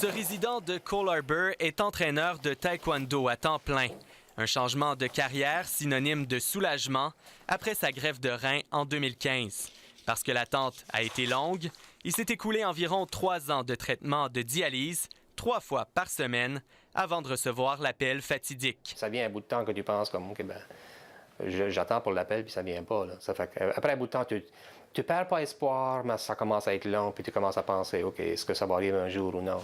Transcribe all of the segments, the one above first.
Ce résident de Cole Harbour est entraîneur de taekwondo à temps plein. Un changement de carrière synonyme de soulagement après sa greffe de rein en 2015. Parce que l'attente a été longue, il s'est écoulé environ 3 ans de traitement de dialyse, 3 fois par semaine, avant de recevoir l'appel fatidique. Ça vient un bout de temps que tu penses comme, OK, j'attends pour l'appel puis ça vient pas. Là. Ça fait après un bout de temps, tu perds pas espoir, mais ça commence à être long puis tu commences à penser, OK, est-ce que ça va arriver un jour ou non? Là?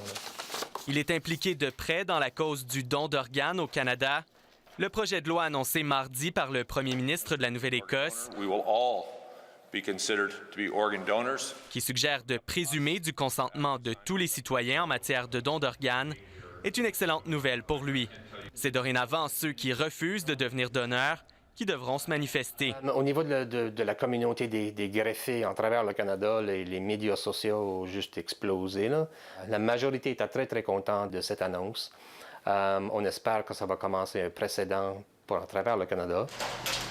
Il est impliqué de près dans la cause du don d'organes au Canada. Le projet de loi annoncé mardi par le premier ministre de la Nouvelle-Écosse, qui suggère de présumer du consentement de tous les citoyens en matière de don d'organes, est une excellente nouvelle pour lui. C'est dorénavant ceux qui refusent de devenir donneurs qui devront se manifester. Au niveau de la communauté des greffés à travers le Canada, les médias sociaux ont juste explosé. Là. La majorité était très, très contente de cette annonce. On espère que ça va commencer un précédent à travers le Canada.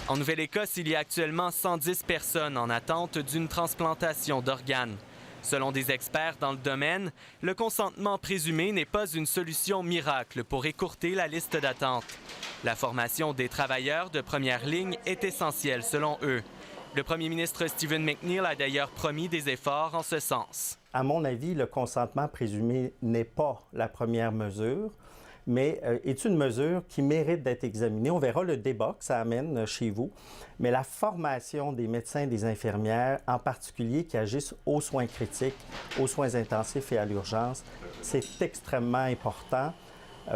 En Nouvelle-Écosse, il y a actuellement 110 personnes en attente d'une transplantation d'organes. Selon des experts dans le domaine, le consentement présumé n'est pas une solution miracle pour écourter la liste d'attente. La formation des travailleurs de première ligne est essentielle selon eux. Le premier ministre Stephen McNeil a d'ailleurs promis des efforts en ce sens. À mon avis, le consentement présumé n'est pas la première mesure, mais est une mesure qui mérite d'être examinée. On verra le débat que ça amène chez vous, mais la formation des médecins et des infirmières, en particulier qui agissent aux soins critiques, aux soins intensifs et à l'urgence, c'est extrêmement important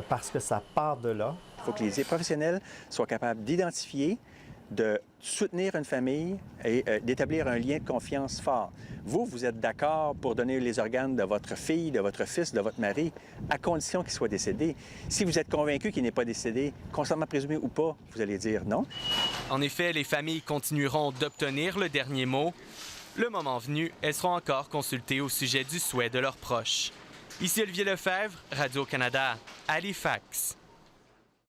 parce que ça part de là. Il faut que les professionnels soient capables d'identifier, de soutenir une famille et d'établir un lien de confiance fort. Vous êtes d'accord pour donner les organes de votre fille, de votre fils, de votre mari, à condition qu'il soit décédé. Si vous êtes convaincu qu'il n'est pas décédé, consentement présumé ou pas, vous allez dire non. En effet, les familles continueront d'obtenir le dernier mot. Le moment venu, elles seront encore consultées au sujet du souhait de leurs proches. Ici Olivier Lefebvre, Radio-Canada, Halifax.